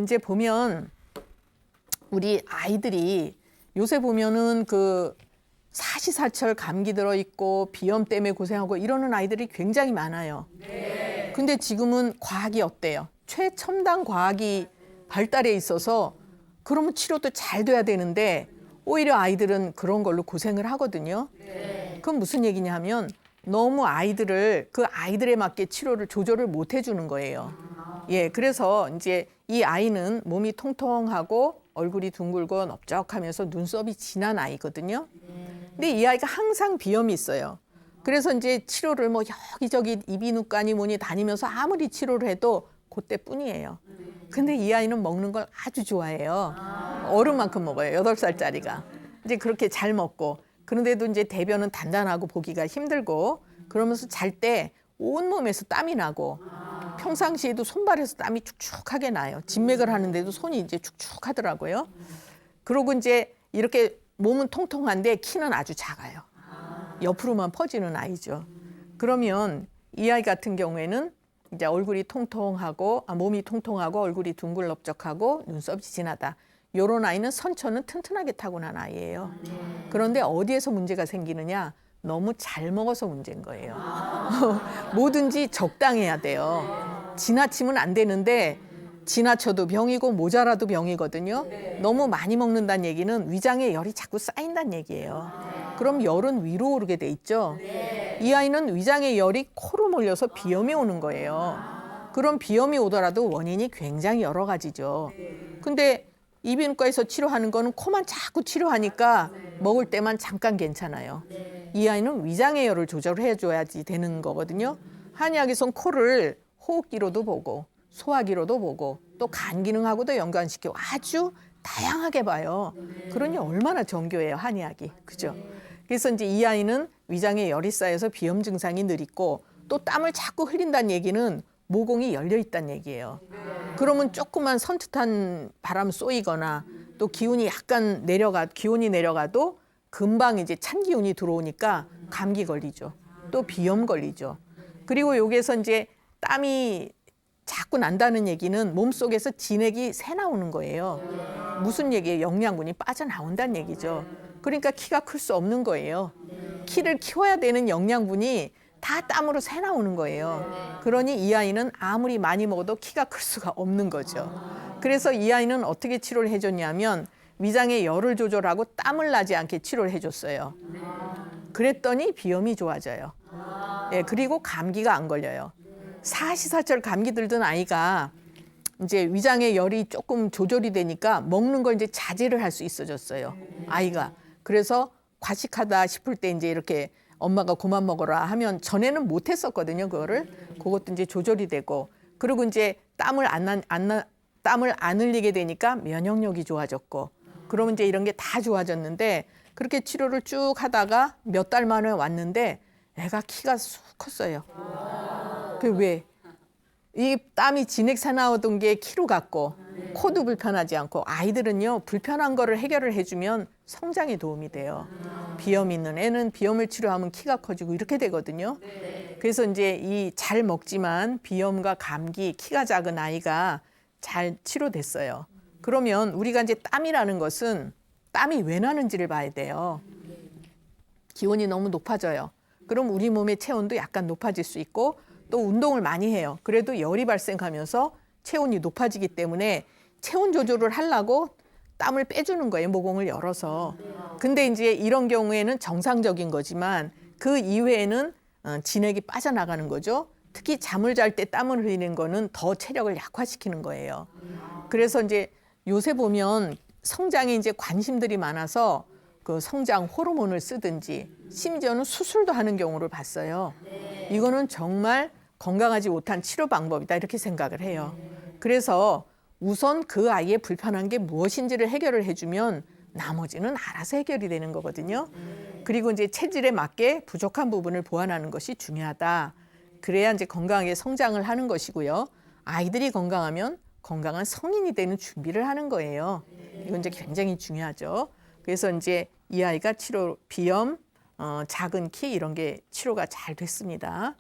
이제 보면 우리 아이들이 요새 보면은 그 사시사철 감기 들어 있고 비염 때문에 고생하고 이러는 아이들이 굉장히 많아요. 근데 지금은 과학이 어때요? 최첨단 과학이 발달해 있어서 그러면 치료도 잘 돼야 되는데 오히려 아이들은 그런 걸로 고생을 하거든요. 그건 무슨 얘기냐 하면 너무 아이들을 그 아이들에 맞게 치료를 조절을 못 해주는 거예요. 예, 그래서 이제 이 아이는 몸이 통통하고 얼굴이 둥글고 넓적하면서 눈썹이 진한 아이거든요. 근데 이 아이가 항상 비염이 있어요. 그래서 이제 치료를 뭐 여기저기 이비인후과니 뭐니 다니면서 아무리 치료를 해도 그때뿐이에요. 근데 이 아이는 먹는 걸 아주 좋아해요. 어른만큼 먹어요. 8살짜리가. 이제 그렇게 잘 먹고 그런데도 이제 대변은 단단하고 보기가 힘들고 그러면서 잘 때 온몸에서 땀이 나고 평상시에도 손발에서 땀이 축축하게 나요. 진맥을 하는데도 손이 이제 축축하더라고요. 그러고 이제 이렇게 몸은 통통한데 키는 아주 작아요. 옆으로만 퍼지는 아이죠. 그러면 이 아이 같은 경우에는 이제 얼굴이 통통하고 몸이 통통하고 얼굴이 둥글넓적하고 눈썹이 진하다. 이런 아이는 선천은 튼튼하게 타고난 아이예요. 그런데 어디에서 문제가 생기느냐? 너무 잘 먹어서 문제인 거예요. 뭐든지 적당해야 돼요. 지나치면 안 되는데 지나쳐도 병이고 모자라도 병이거든요. 너무 많이 먹는다는 얘기는 위장에 열이 자꾸 쌓인다는 얘기예요. 그럼 열은 위로 오르게 돼 있죠. 이 아이는 위장에 열이 코로 몰려서 비염이 오는 거예요. 그럼 비염이 오더라도 원인이 굉장히 여러 가지죠. 근데 이비인후과에서 치료하는 거는 코만 자꾸 치료하니까 먹을 때만 잠깐 괜찮아요. 이 아이는 위장의 열을 조절해줘야지 되는 거거든요. 한의학에선 코를 호흡기로도 보고 소화기로도 보고 또 간 기능하고도 연관시키고 아주 다양하게 봐요. 그러니 얼마나 정교해요, 한의학이. 그죠? 그래서 이제 이 아이는 위장에 열이 쌓여서 비염 증상이 늘 있고 또 땀을 자꾸 흘린다는 얘기는 모공이 열려 있다는 얘기예요. 그러면 조그만 선뜻한 바람 쏘이거나 또 기온이 약간 기온이 내려가도 금방 이제 찬 기운이 들어오니까 감기 걸리죠. 또 비염 걸리죠. 그리고 여기에서 이제 땀이 자꾸 난다는 얘기는 몸속에서 진액이 새 나오는 거예요. 무슨 얘기예요? 영양분이 빠져나온다는 얘기죠. 그러니까 키가 클 수 없는 거예요. 키를 키워야 되는 영양분이 다 땀으로 새 나오는 거예요. 그러니 이 아이는 아무리 많이 먹어도 키가 클 수가 없는 거죠. 그래서 이 아이는 어떻게 치료를 해줬냐면 위장의 열을 조절하고 땀을 나지 않게 치료를 해줬어요. 그랬더니 비염이 좋아져요. 예, 그리고 감기가 안 걸려요. 사시사철 감기 들던 아이가 이제 위장의 열이 조금 조절이 되니까 먹는 걸 이제 자제를 할 수 있어졌어요. 아이가. 그래서 과식하다 싶을 때 이제 이렇게 엄마가 그만 먹어라 하면 전에는 못 했었거든요, 그거를. 그것도 이제 조절이 되고. 그리고 이제 땀을 안 흘리게 되니까 면역력이 좋아졌고. 그러면 이제 이런 게 다 좋아졌는데 그렇게 치료를 쭉 하다가 몇 달 만에 왔는데 애가 키가 쑥 컸어요. 그 왜? 이 땀이 진액 새 나오던 게 키로 갔고 코도 불편하지 않고 아이들은요 불편한 거를 해결을 해주면 성장에 도움이 돼요. 비염 있는 애는 비염을 치료하면 키가 커지고 이렇게 되거든요. 그래서 이제 이 잘 먹지만 비염과 감기, 키가 작은 아이가 잘 치료됐어요. 그러면 우리가 이제 땀이라는 것은 땀이 왜 나는지를 봐야 돼요. 기온이 너무 높아져요. 그럼 우리 몸의 체온도 약간 높아질 수 있고 또 운동을 많이 해요. 그래도 열이 발생하면서 체온이 높아지기 때문에 체온 조절을 하려고 땀을 빼주는 거예요. 모공을 열어서. 근데 이제 이런 경우에는 정상적인 거지만 그 이외에는 진액이 빠져나가는 거죠. 특히 잠을 잘 때 땀을 흘리는 거는 더 체력을 약화시키는 거예요. 그래서 이제 요새 보면 성장에 이제 관심들이 많아서 그 성장 호르몬을 쓰든지 심지어는 수술도 하는 경우를 봤어요. 이거는 정말 건강하지 못한 치료 방법이다 이렇게 생각을 해요. 그래서 우선 그 아이의 불편한 게 무엇인지를 해결을 해주면 나머지는 알아서 해결이 되는 거거든요. 그리고 이제 체질에 맞게 부족한 부분을 보완하는 것이 중요하다. 그래야 이제 건강하게 성장을 하는 것이고요. 아이들이 건강하면 건강한 성인이 되는 준비를 하는 거예요. 이건 이제 굉장히 중요하죠. 그래서 이제 이 아이가 비염, 작은 키 이런 게 치료가 잘 됐습니다.